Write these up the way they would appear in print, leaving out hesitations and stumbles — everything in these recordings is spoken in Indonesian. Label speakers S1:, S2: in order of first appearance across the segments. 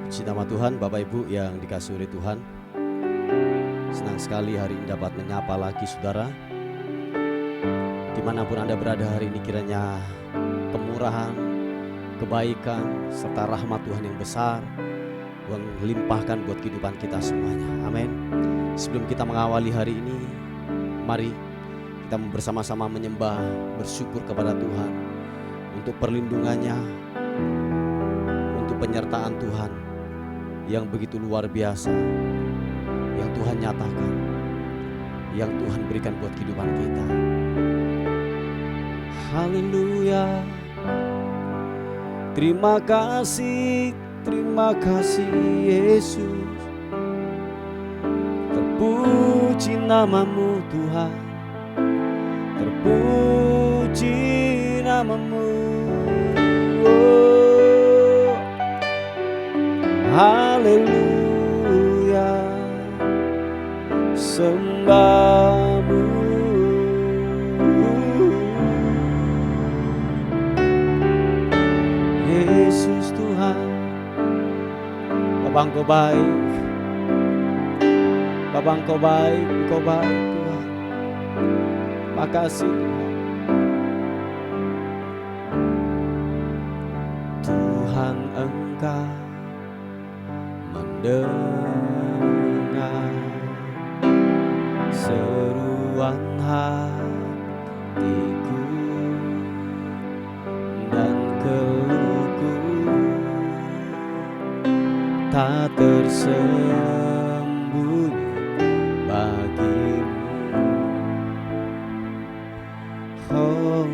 S1: Puji nama Tuhan, Bapak Ibu yang dikasihi oleh Tuhan. Senang sekali hari ini dapat menyapa lagi saudara. Dimanapun Anda berada hari ini, kiranya kemurahan, kebaikan, serta rahmat Tuhan yang besar Tuhan limpahkan buat kehidupan kita semuanya. Amin. Sebelum kita mengawali hari ini, mari kita bersama-sama menyembah, bersyukur kepada Tuhan untuk perlindungannya, untuk penyertaan Tuhan yang begitu luar biasa, yang Tuhan nyatakan, yang Tuhan berikan buat kehidupan kita. Haleluya. Terima kasih Yesus. Terpuji namamu Tuhan, terpuji namamu. Haleluya, sembahmu Yesus Tuhan. Bapa Engkau baik, Bapa Engkau baik, Engkau baik Tuhan. Makasih Tuhan. Tuhan Engkau mendengar seruan hatiku dan keluhku, tak tersembunyi bagimu. Oh,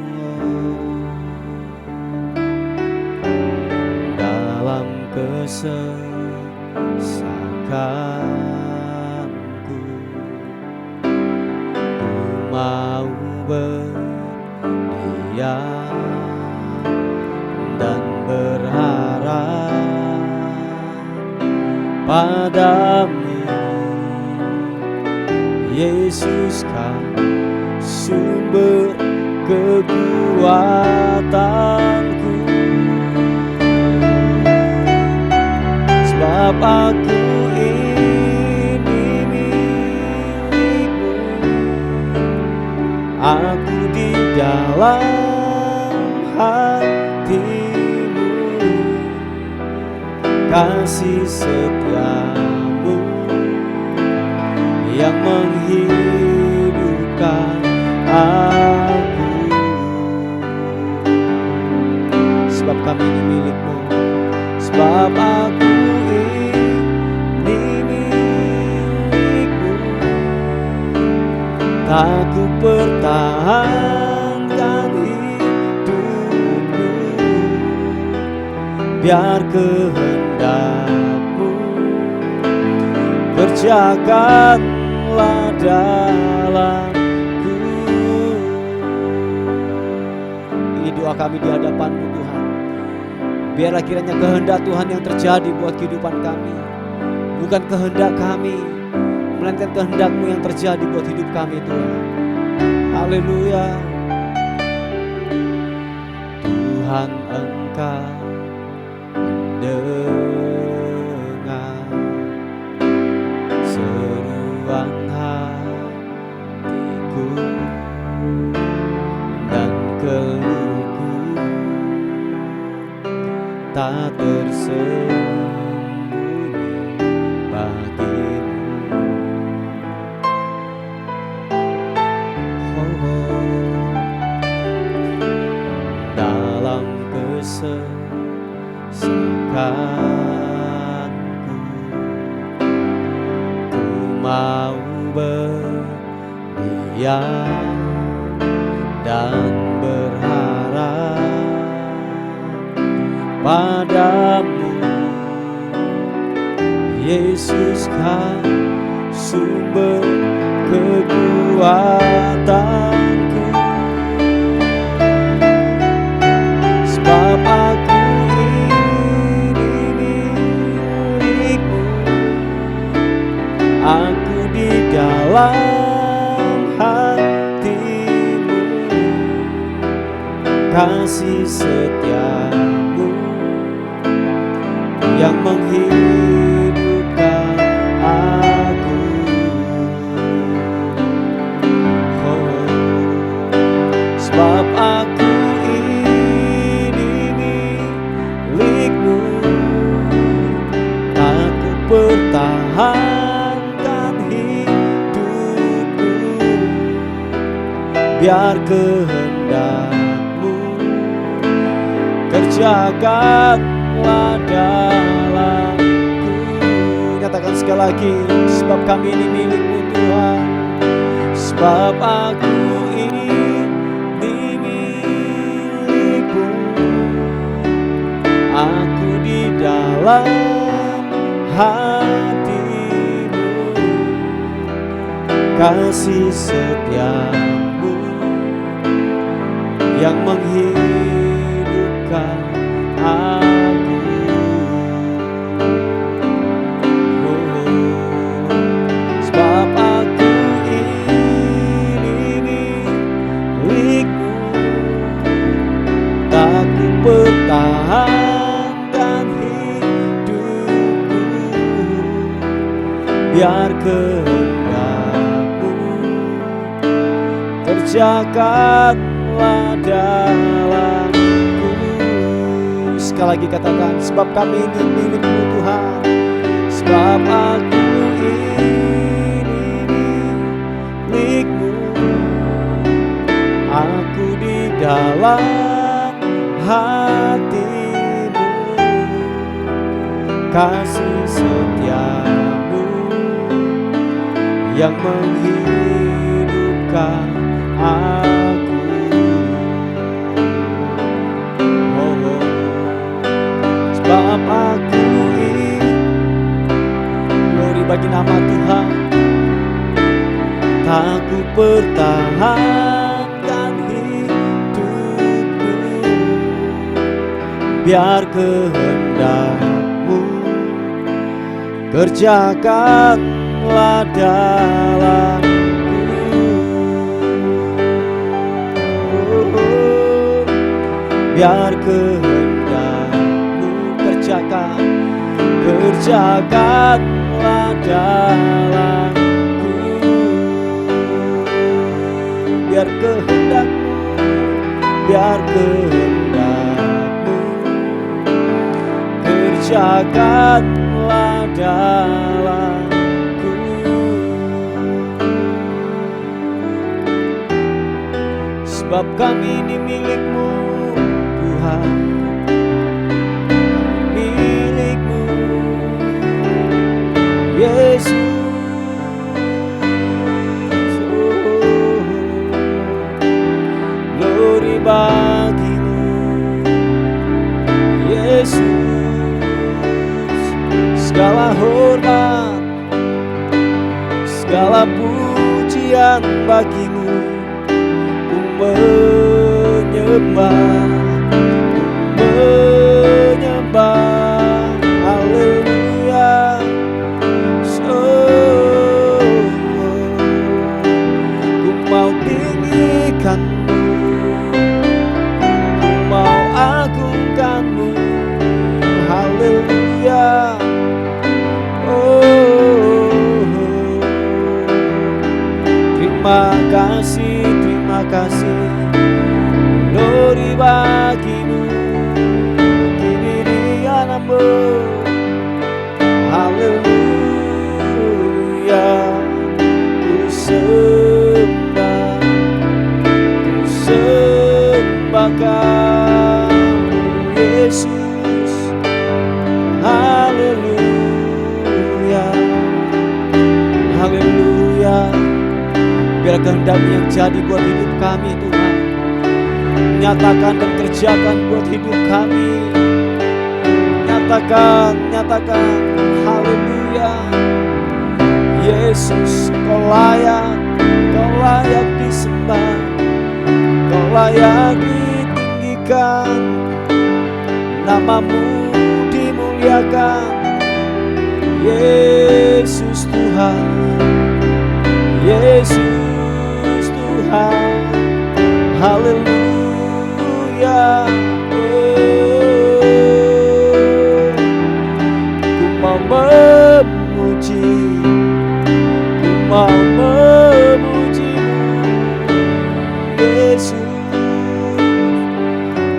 S1: dalam kesesakanku, ku mau berdiam dan berharap padamu, Yesus kan sumber kekuatanku. Sebab aku ini milikmu, aku di dalam hatimu, kasih setiamu yang menghidupkan aku. Sebab kami ini milikmu, sebab aku ini milikmu, tak ku pertahankan hidupku, biar kehendakmu kerjakanlah dalamku. Ini doa kami di hadapan-Mu Tuhan. Biarlah kiranya kehendak Tuhan yang terjadi buat kehidupan kami, bukan kehendak kami, melainkan kehendak-Mu yang terjadi buat hidup kami Tuhan. Haleluya. Tuhan Engkau mendengar seruan hatiku dan keluhku, tak tersembunyi bagimu. Dalam kesesakanku, ku mau berdiam dan berharap padamu, Yesus kan sumber kekuatanku. Sebab aku ini milikmu, aku di dalam hatimu, kasih setiamu yang menghidupkan biar kehendak-Mu kerjakanlah dalamku. Katakan sekali lagi, sebab kami ini milik-Mu Tuhan, sebab aku ini milik-Mu, aku di dalam hati-Mu, kasih setia-Mu yang menghidupkan aku. Sebab aku ini milik-Mu, tak ku pertahankan hidupku, biar kehendak-Mu kerjakanlah dalamku. Sekali lagi katakan, sebab kami ini milik-Mu Tuhan, sebab aku ini milik-Mu, aku di dalam hati-Mu, kasih setia-Mu yang menghidupkan aku. Sebab aku ini, glory bagi nama Tuhan, tak ku pertahankan hidupku, biar kehendak-Mu kerjakanlah dalamku. Biar kehendak-Mu kerjakanlah dalamku. Biar kehendak-Mu, biar kehendak-Mu kerjakanlah dalamku. Sebab kami ini milik-Mu Tuhan, milik-Mu Yesus. Glory bagi-Mu Yesus. Segala hormat, segala pujian bagi-Mu. Ku menyembah, haleluya. Ku mau tinggikan-Mu, ku mau agungkan-Mu, haleluya. Terima kasih, terima kasih. Glory bagi-Mu, kibirian-Mu, haleluya. Ku sembah Kamu Yesus, haleluya, haleluya. Biar kehendak-Mu yang jadi buat hidup kami Tuhan, nyatakan dan kerjakan buat hidup kami. Nyatakan, haleluya. Yesus, Kau layak disembah, Kau layak ditinggikan, nama-Mu dimuliakan. Yesus Tuhan, Yesus Tuhan, haleluya. Ku mau memuji, ku mau memuji-Mu Yesus,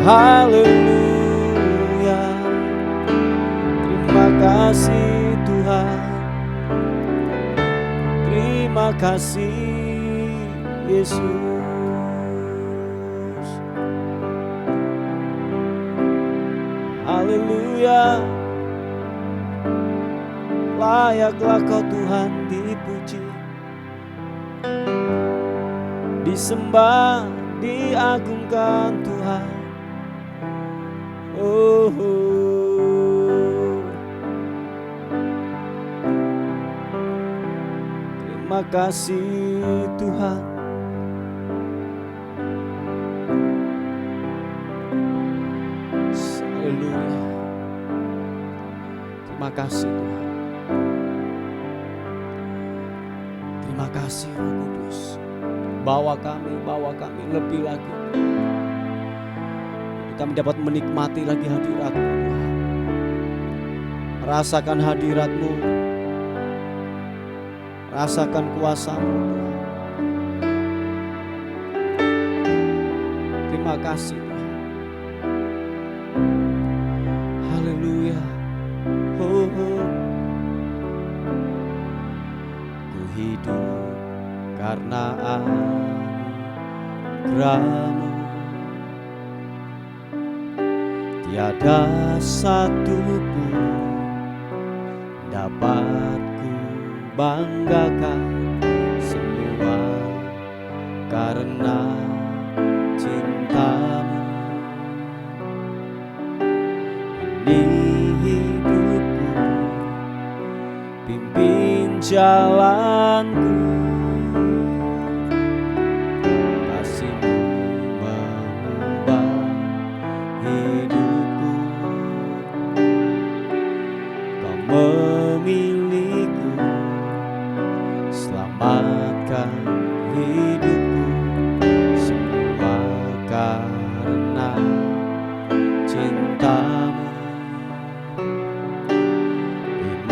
S1: haleluya. Terima kasih Tuhan, terima kasih Yesus. Haleluya. Layaklah Kau Tuhan dipuji, disembah, diagungkan Tuhan. Oh, terima kasih Tuhan. Haleluya. Terima kasih Tuhan. Terima kasih Roh Kudus. Bawa kami lebih lagi. Kami dapat menikmati lagi hadirat-Mu Tuhan. Rasakan hadirat-Mu. Rasakan kuasa-Mu Tuhan. Terima kasih Tuhan. Haleluya. Oh, oh. Ku hidup karena anugerah-Mu. Tiada satu pun dapat ku banggakan, semua karena cinta-Mu. Ini hidupku, pimpin jalanku. Kasih-Mu mengubah hidupku. Kau memiliku, selamatkan hidupku. Semua karena cinta-Mu.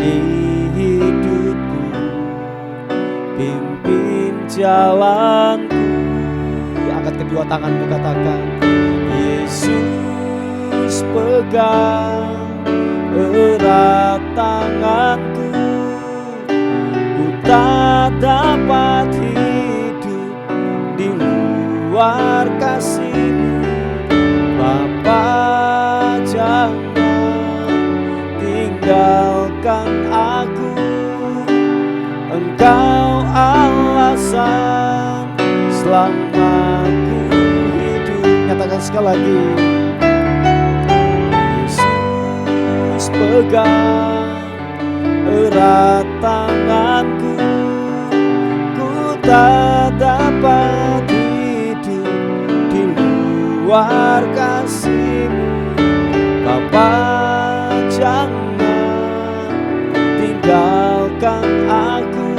S1: Ini hidupku, pimpin jalanku. Angkat kedua tanganmu, katakan, Yesus pegang erat tanganku. Ku tak dapat hidup di luar kasih-Mu. Bapa, jangan tinggalkan aku. Engkau alasan selama ku hidup. Nyatakan sekali lagi. Yesus pegang erat tanganku. Ku tak dapat hidup di luar kasih-Mu. Bapa, jangan tinggalkan aku.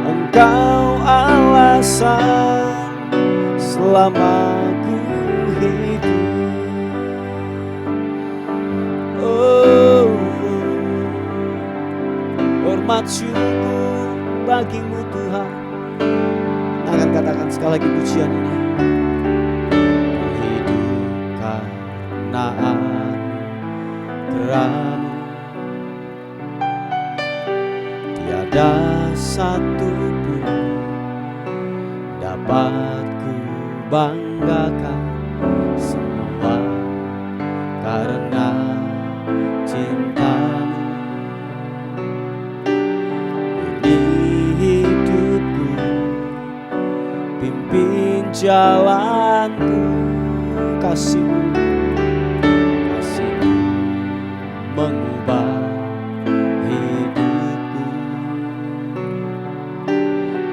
S1: Engkau alasan selama ku hidup. Oh, hormat syukur bagi-Mu Tuhan. Akan katakan sekali lagi pujian ini. Ku hidup karena anugerah-Mu. Tiada satu pun dapat ku banggakan, semua karena cinta-Mu. Ini hidupku, pimpin jalanku. Kasih-Mu, kasih-Mu mengubah hidupku.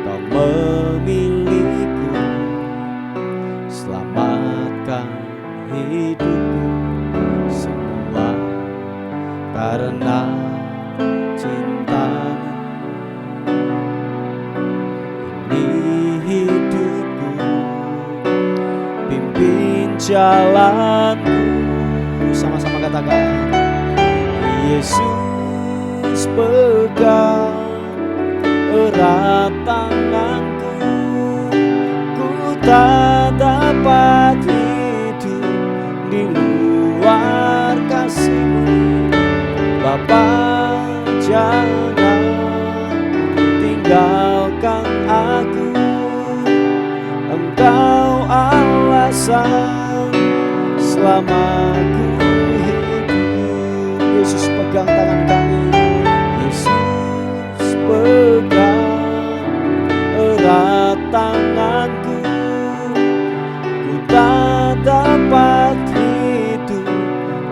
S1: Kau memiliku, selamatkan hidupku. Semua karena cinta-Mu. Ini hidupku, pimpin jalanku. Sama-sama katakan, Yesus pegang erat tanganku. Ku tak dapat hidup di luar kasih-Mu. Bapa, jangan tinggalkan aku. Engkau alasan selama ku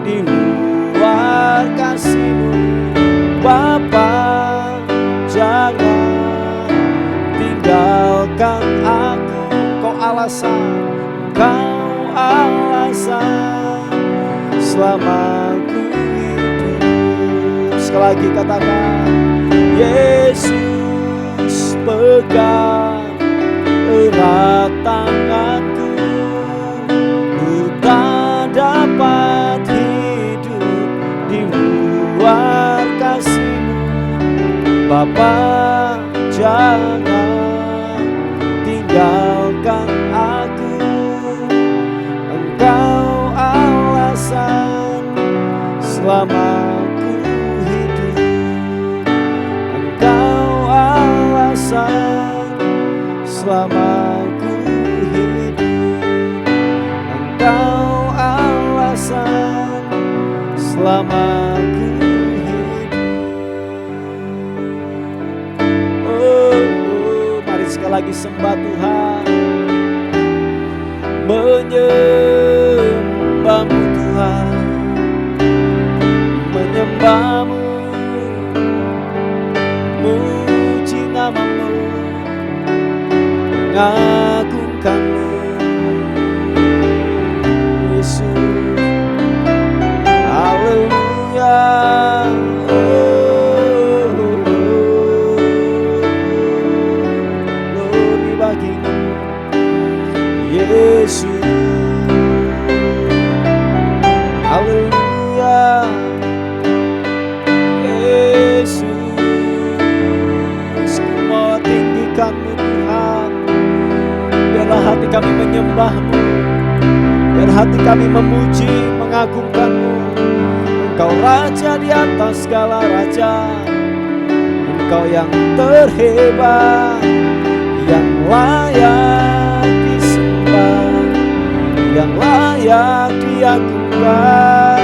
S1: di luar kasih-Mu. Bapa, jangan tinggalkan aku. Kau alasan selama ku hidup. Sekali lagi katakan, Yesus pegang erat tanganku, ku tak dapat hidup di luar kasih-Mu. Bapa, jangan tinggalkan aku. Engkau alasan selama ku hidup. Engkau alasan selama ku hidup. Engkau alasan selama ku hidup. Oh, mari sekali lagi sembah Tuhan. Menyembah-Mu Tuhan, menyembah-Mu, muji nama-Mu, mengagungkan-Mu, Yesus. Haleluya. Glory bagi-Mu, Yesus. Haleluya, Yesus. Ku mau tinggikan-Mu Tuhan. Biarlah hati kami menyembah-Mu, biar hati kami memuji, mengagungkan-Mu. Engkau Raja di atas segala raja, Engkau yang terhebat, yang layak disembah, yang layak diagungkan.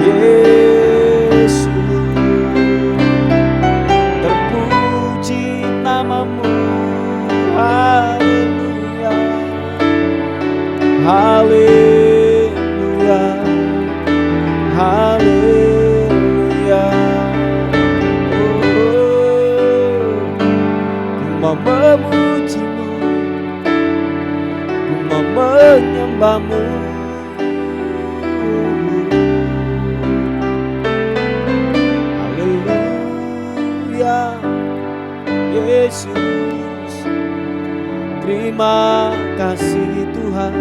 S1: Yesus, terpuji nama-Mu. Haleluya, haleluya, haleluya. Memuji-Mu, ku mau menyembah-Mu. Haleluya, Yesus. Terima kasih Tuhan.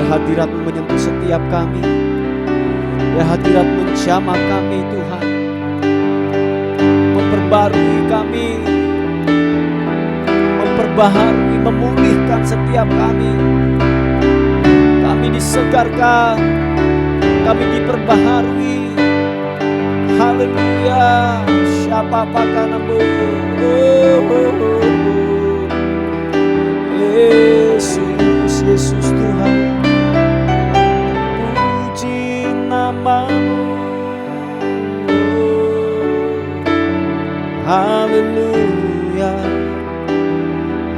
S1: Hadirat-Mu menyentuh setiap kami, hadirat-Mu menjamah kami Tuhan, memperbarui kami, memperbaharui, memulihkan setiap kami. Kami disegarkan, kami diperbaharui. Haleluya. Siapa pakanamu? Yesus, Yesus Tuhan. Puji nama-Mu. Haleluya,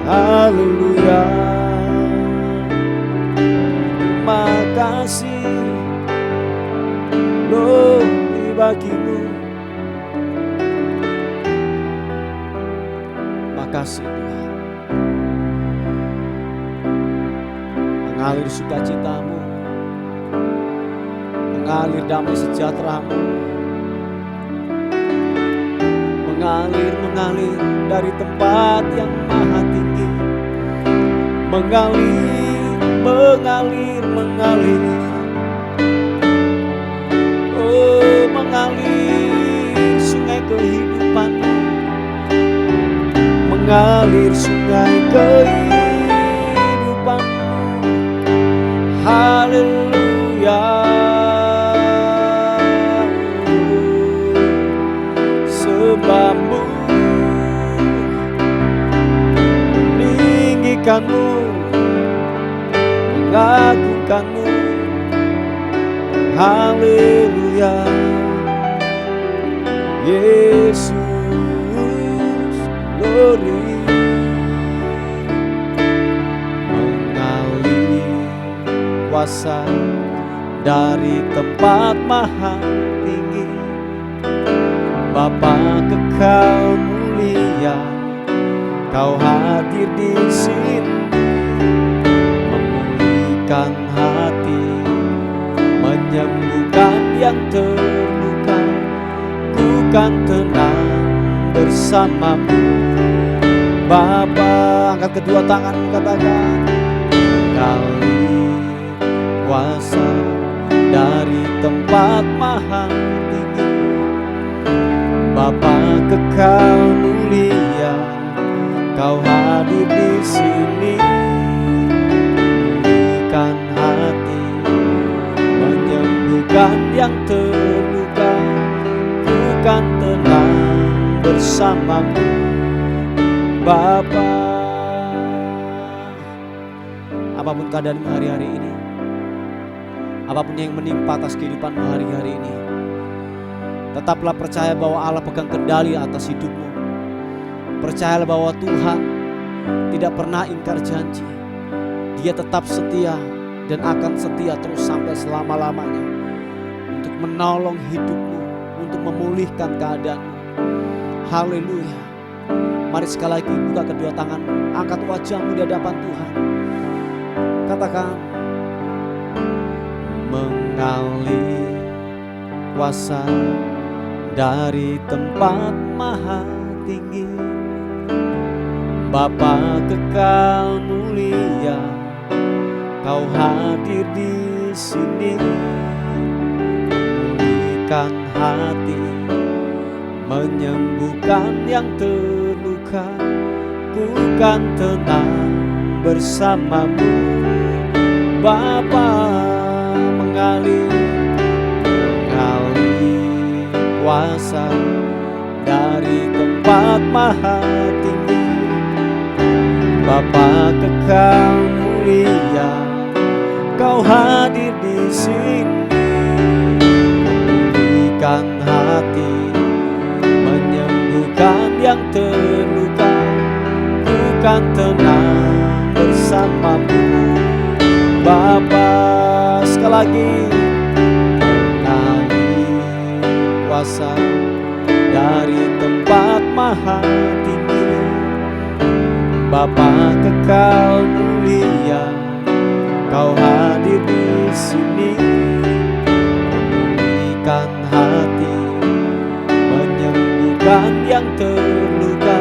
S1: haleluya. Terima kasih glory bagi-Mu. Makasih Tuhan. Mengalir sukacita-Mu, mengalir damai sejahtera-Mu, mengalir dari tempat yang maha tinggi, mengalir, oh mengalir sungai kehidupan-Mu, mengalir sungai kehidupan-Mu. Haleluya. Sebab-Mu, meninggikan-Mu, mengagungkan-Mu. Haleluya, Yesus, glory. kuasa dari tempat maha tinggi. Bapa kekal mulia, Kau hadir di sini, memulihkan hati, menyembuhkan yang terluka. Ku kan tenang bersamamu. Bapa, angkat kedua tangan, katakan, kali kuasa dari tempat maha tinggi. Bapa kekal mulia, Kau hadir di sini, memulihkan hati, menyembuhkan yang terluka. Ku kan tenang bersamamu, Bapa. Apapun keadaanmu hari-hari ini, apapun yang menimpa atas kehidupanmu hari-hari ini, tetaplah percaya bahwa Allah pegang kendali atas hidupmu. Percayalah bahwa Tuhan tidak pernah ingkar janji. Dia tetap setia dan akan setia terus sampai selama-lamanya untuk menolong hidupmu, untuk memulihkan keadaanmu. Haleluya. Mari sekali lagi buka kedua tanganmu, angkat wajahmu di hadapan Tuhan. Katakan, mengalir kuasa dari tempat maha tinggi. Bapa kekal mulia, Kau hadir di sini, memulihkan hati, menyembuhkan yang terluka. Ku kan tenang bersamamu, Bapa. Mengalir kuasa dari tempat maha tinggi. Bapa kekal mulia, Kau hadir di sini, memulihkan hati, menyembuhkan yang terluka. Ku kan tenang bersamamu, Bapa. Sekali lagi, mengalir kuasa dari tempat maha tinggi. Bapa kekal mulia, Kau hadir di sini, memulihkan hati, menyembuhkan yang terluka.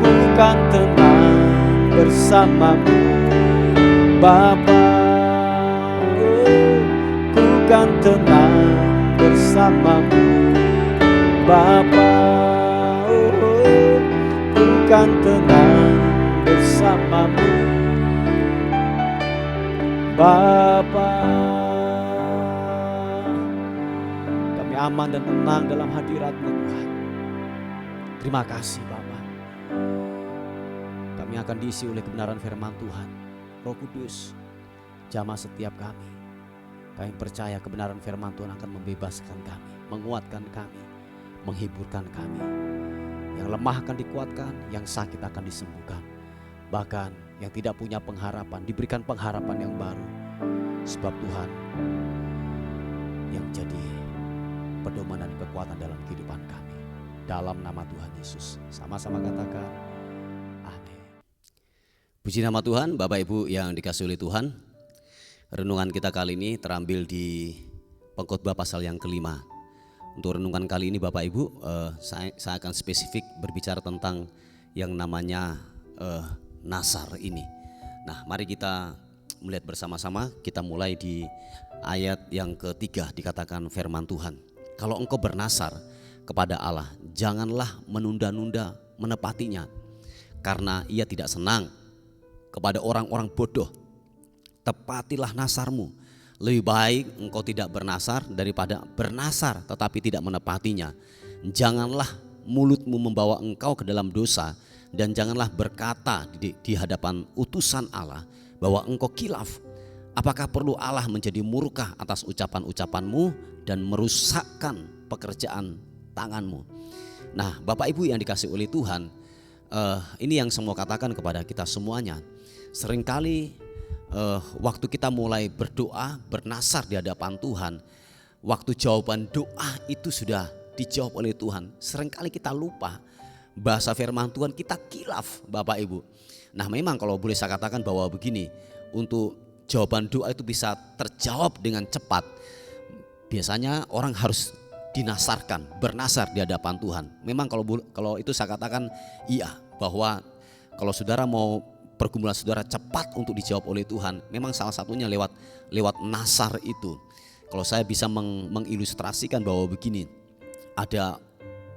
S1: Ku kan tenang bersamamu, Bapa. Ku kan tenang bersamamu, Bapa. Ku kan tenang bersamamu, Bapa. Kami aman dan tenang dalam hadirat-Mu, Tuhan. Terima kasih, Bapa. Kami akan diisi oleh kebenaran firman Tuhan. Roh Kudus, jamah setiap kami. Kami percaya kebenaran firman Tuhan akan membebaskan kami, menguatkan kami, menghiburkan kami. Yang lemah akan dikuatkan, yang sakit akan disembuhkan. Bahkan yang tidak punya pengharapan diberikan pengharapan yang baru. Sebab Tuhan yang jadi pedoman dan kekuatan dalam kehidupan kami. Dalam nama Tuhan Yesus. Sama-sama katakan amin. Puji nama Tuhan, Bapak Ibu yang dikasihi oleh Tuhan. Renungan kita kali ini terambil di Pengkhotbah pasal yang kelima. Untuk renungan kali ini Bapak Ibu, saya akan spesifik berbicara tentang yang namanya Nasar ini. Nah, mari kita melihat bersama-sama. Kita mulai di ayat yang ketiga, dikatakan firman Tuhan. Kalau engkau bernasar kepada Allah, janganlah menunda-nunda menepatinya, karena ia tidak senang kepada orang-orang bodoh. Tepatilah nasarmu. Lebih baik engkau tidak bernasar daripada bernasar tetapi tidak menepatinya. Janganlah mulutmu membawa engkau ke dalam dosa, dan janganlah berkata di hadapan utusan Allah bahwa engkau kilaf. Apakah perlu Allah menjadi murka atas ucapan-ucapanmu dan merusakkan pekerjaan tanganmu? Nah, Bapak Ibu yang dikasihi oleh Tuhan, ini yang saya mau katakan kepada kita semuanya. Seringkali waktu kita mulai berdoa, bernasar di hadapan Tuhan, waktu jawaban doa itu sudah dijawab oleh Tuhan, seringkali kita lupa bahasa firman Tuhan, kita kilaf Bapak Ibu. Nah memang kalau boleh saya katakan bahwa begini, untuk jawaban doa itu bisa terjawab dengan cepat, biasanya orang harus dinasarkan, bernasar di hadapan Tuhan. Memang kalau itu saya katakan iya, bahwa kalau saudara mau pergumulan saudara cepat untuk dijawab oleh Tuhan, memang salah satunya lewat nasar itu. Kalau saya bisa mengilustrasikan bahwa begini, ada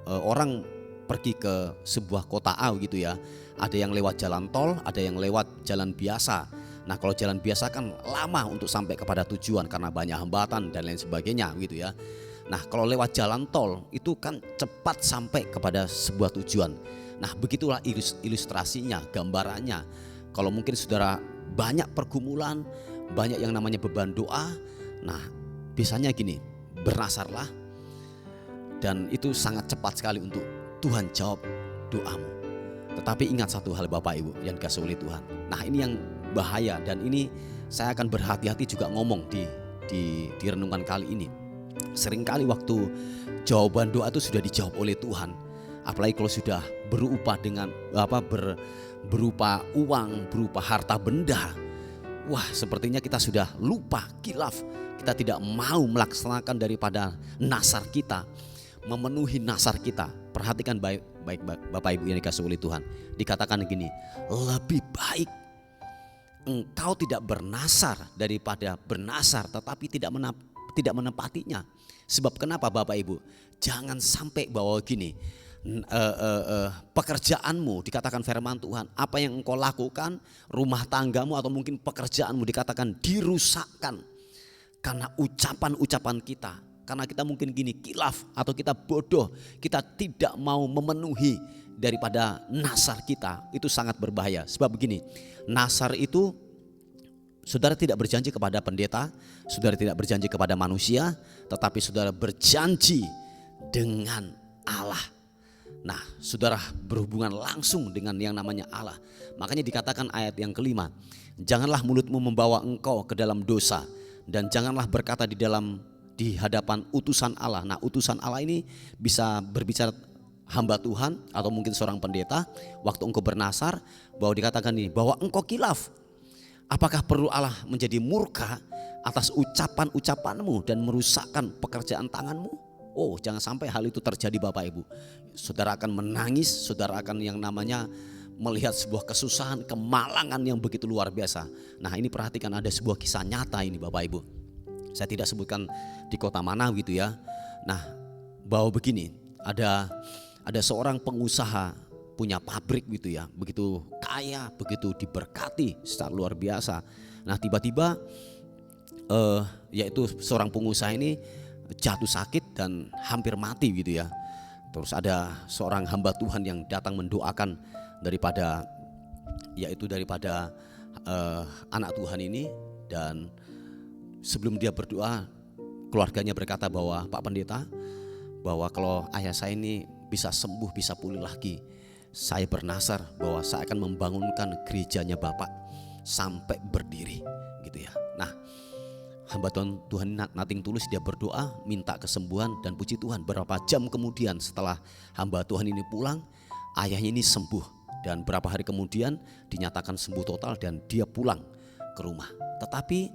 S1: orang pergi ke sebuah kota A gitu ya, ada yang lewat jalan tol, ada yang lewat jalan biasa. Nah kalau jalan biasa kan lama untuk sampai kepada tujuan karena banyak hambatan dan lain sebagainya gitu ya. Nah kalau lewat jalan tol itu kan cepat sampai kepada sebuah tujuan. Nah begitulah ilustrasinya, gambarannya. Kalau mungkin saudara banyak pergumulan, banyak yang namanya beban doa, nah biasanya gini, bernasarlah, dan itu sangat cepat sekali untuk Tuhan jawab doamu. Tetapi ingat satu hal Bapak Ibu yang dikasihi oleh Tuhan. Nah ini yang bahaya, dan ini saya akan berhati-hati juga ngomong di renungan kali ini. Seringkali waktu jawaban doa itu sudah dijawab oleh Tuhan, apalagi kalau sudah berupa dengan berupa uang, berupa harta benda. Wah sepertinya kita sudah lupa, kilaf. Kita tidak mau melaksanakan daripada nasar kita, memenuhi nasar kita. Perhatikan baik Bapak Ibu yang dikasihi oleh Tuhan. Dikatakan gini, lebih baik engkau tidak bernasar daripada bernasar tetapi tidak menepatinya. Sebab kenapa Bapak Ibu? Jangan sampai bahwa gini, pekerjaanmu, dikatakan firman Tuhan, apa yang engkau lakukan, rumah tanggamu atau mungkin pekerjaanmu dikatakan dirusakkan karena ucapan-ucapan kita. Karena kita mungkin gini, kilaf atau kita bodoh, kita tidak mau memenuhi daripada nasar kita. Itu sangat berbahaya. Sebab begini, nasar itu saudara tidak berjanji kepada pendeta, saudara tidak berjanji kepada manusia, tetapi saudara berjanji dengan Allah. Nah saudara berhubungan langsung dengan yang namanya Allah. Makanya dikatakan ayat yang kelima, janganlah mulutmu membawa engkau ke dalam dosa, dan janganlah berkata di hadapan utusan Allah. Nah utusan Allah ini bisa berbicara hamba Tuhan atau mungkin seorang pendeta. Waktu engkau bernasar, bahwa dikatakan ini, bahwa engkau kilaf. Apakah perlu Allah menjadi murka atas ucapan-ucapanmu dan merusakkan pekerjaan tanganmu? Oh jangan sampai hal itu terjadi Bapak Ibu. Saudara akan menangis, saudara akan yang namanya melihat sebuah kesusahan, kemalangan yang begitu luar biasa. Nah ini perhatikan, ada sebuah kisah nyata ini Bapak Ibu. Saya tidak sebutkan di kota mana gitu ya. Nah bahwa begini, ada seorang pengusaha punya pabrik gitu ya, begitu kaya, begitu diberkati secara luar biasa. Nah tiba-tiba yaitu seorang pengusaha ini jatuh sakit dan hampir mati gitu ya. Terus ada seorang hamba Tuhan yang datang mendoakan daripada anak Tuhan ini, dan sebelum dia berdoa, keluarganya berkata bahwa Pak Pendeta, bahwa kalau ayah saya ini bisa sembuh, bisa pulih lagi, saya bernasar bahwa saya akan membangunkan gerejanya Bapak sampai berdiri gitu ya. Nah hamba Tuhan Nating Tulus dia berdoa minta kesembuhan, dan puji Tuhan beberapa jam kemudian setelah hamba Tuhan ini pulang, ayahnya ini sembuh, dan beberapa hari kemudian dinyatakan sembuh total dan dia pulang ke rumah. Tetapi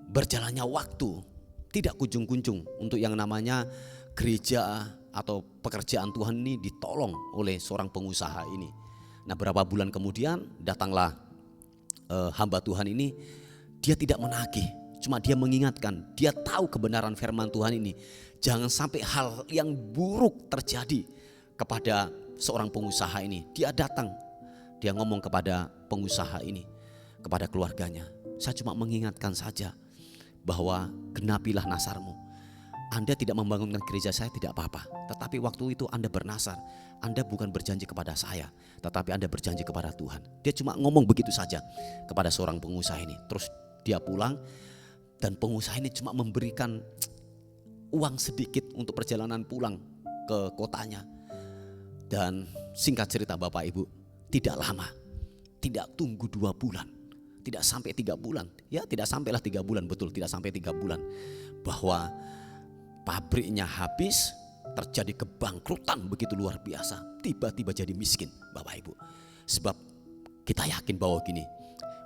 S1: berjalannya waktu tidak kunjung-kunjung untuk yang namanya gereja atau pekerjaan Tuhan ini ditolong oleh seorang pengusaha ini. Nah beberapa bulan kemudian datanglah hamba Tuhan ini. Dia tidak menagih, cuma dia mengingatkan, dia tahu kebenaran firman Tuhan ini. Jangan sampai hal yang buruk terjadi kepada seorang pengusaha ini. Dia datang, dia ngomong kepada pengusaha ini, kepada keluarganya, saya cuma mengingatkan saja bahwa genapilah nasarmu. Anda tidak membangunkan gereja saya tidak apa-apa, tetapi waktu itu Anda bernasar, Anda bukan berjanji kepada saya, tetapi Anda berjanji kepada Tuhan. Dia cuma ngomong begitu saja kepada seorang pengusaha ini. Terus dia pulang, dan pengusaha ini cuma memberikan uang sedikit untuk perjalanan pulang ke kotanya. Dan singkat cerita Bapak Ibu, tidak lama, tidak tunggu 2 bulan, tidak sampai 3 bulan. Ya tidak sampailah 3 bulan, betul tidak sampai 3 bulan. Bahwa pabriknya habis, terjadi kebangkrutan begitu luar biasa. Tiba-tiba jadi miskin Bapak Ibu. Sebab kita yakin bahwa gini,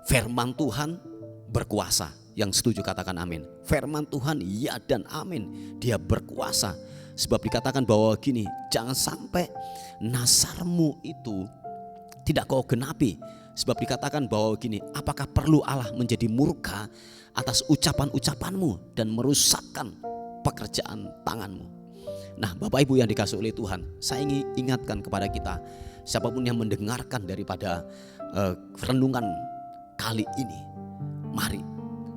S1: firman Tuhan berkuasa. Yang setuju katakan amin. Firman Tuhan ya dan amin. Dia berkuasa. Sebab dikatakan bahwa gini, jangan sampai nasarmu itu tidak kau genapi. Sebab dikatakan bahwa gini, apakah perlu Allah menjadi murka atas ucapan-ucapanmu dan merusakkan pekerjaan tanganmu. Nah Bapak Ibu yang dikasihi oleh Tuhan, saya ingin ingatkan kepada kita, siapapun yang mendengarkan daripada renungan kali ini, mari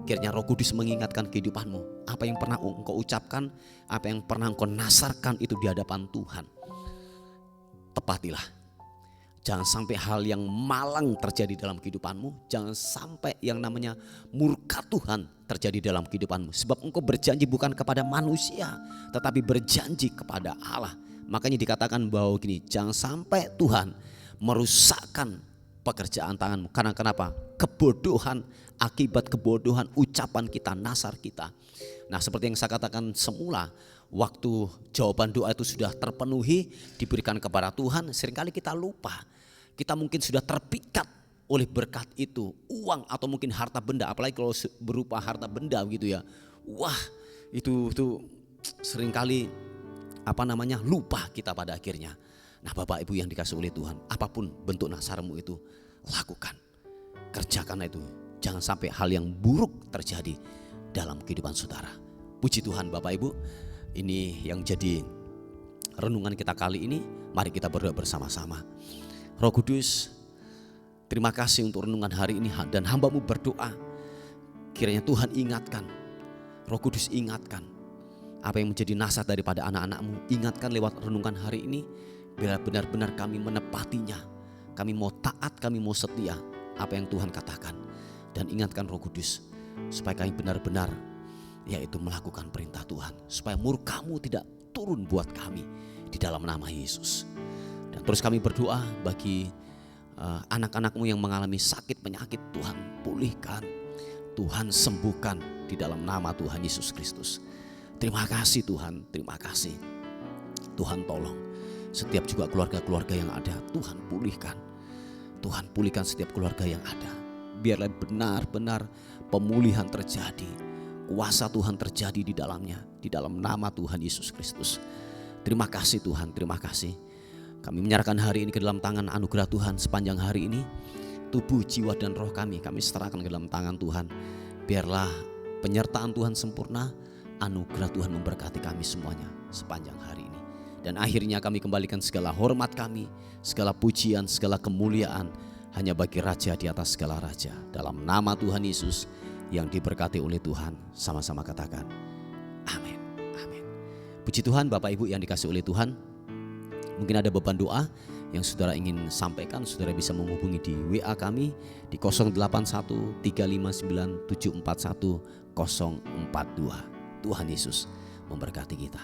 S1: kiranya Roh Kudus mengingatkan kehidupanmu. Apa yang pernah engkau ucapkan, apa yang pernah engkau nasarkan itu di hadapan Tuhan, tepatilah. Jangan sampai hal yang malang terjadi dalam kehidupanmu. Jangan sampai yang namanya murka Tuhan terjadi dalam kehidupanmu. Sebab engkau berjanji bukan kepada manusia, tetapi berjanji kepada Allah. Makanya dikatakan bahwa gini, jangan sampai Tuhan merusakkan pekerjaan tanganmu. Karena kenapa? Kebodohan, akibat kebodohan ucapan kita, nasar kita. Nah seperti yang saya katakan semula, waktu jawaban doa itu sudah terpenuhi, diberikan kepada Tuhan, seringkali kita lupa. Kita mungkin sudah terpikat oleh berkat itu, uang atau mungkin harta benda, apalagi kalau berupa harta benda gitu ya. Wah, itu seringkali lupa kita pada akhirnya. Nah Bapak Ibu yang dikasihi oleh Tuhan, apapun bentuk nasarmu itu, lakukan, kerjakan itu. Jangan sampai hal yang buruk terjadi dalam kehidupan saudara. Puji Tuhan Bapak Ibu, ini yang jadi renungan kita kali ini. Mari kita berdoa bersama-sama. Roh Kudus, terima kasih untuk renungan hari ini, dan hamba-Mu berdoa kiranya Tuhan ingatkan, Roh Kudus ingatkan apa yang menjadi nasihat daripada anak-anak-Mu. Ingatkan lewat renungan hari ini, biar benar-benar kami menepatinya. Kami mau taat, kami mau setia apa yang Tuhan katakan. Dan ingatkan Roh Kudus supaya kami benar-benar yaitu melakukan perintah Tuhan, supaya murka-Mu tidak turun buat kami di dalam nama Yesus. Dan terus kami berdoa bagi anak-anak-Mu yang mengalami sakit penyakit, Tuhan pulihkan, Tuhan sembuhkan di dalam nama Tuhan Yesus Kristus. Terima kasih Tuhan, terima kasih. Tuhan tolong setiap juga keluarga-keluarga yang ada, Tuhan pulihkan. Tuhan pulihkan setiap keluarga yang ada. Biarlah benar-benar pemulihan terjadi, kuasa Tuhan terjadi di dalamnya, di dalam nama Tuhan Yesus Kristus. Terima kasih Tuhan, terima kasih. Kami menyerahkan hari ini ke dalam tangan anugerah Tuhan sepanjang hari ini. Tubuh, jiwa dan roh kami serahkan ke dalam tangan Tuhan. Biarlah penyertaan Tuhan sempurna, anugerah Tuhan memberkati kami semuanya sepanjang hari ini. Dan akhirnya kami kembalikan segala hormat kami, segala pujian, segala kemuliaan hanya bagi Raja di atas segala raja. Dalam nama Tuhan Yesus yang diberkati oleh Tuhan, sama-sama katakan amin, amin. Puji Tuhan Bapak Ibu yang dikasihi oleh Tuhan. Mungkin ada beban doa yang saudara ingin sampaikan, saudara bisa menghubungi di WA kami di 081359741042. Tuhan Yesus memberkati kita.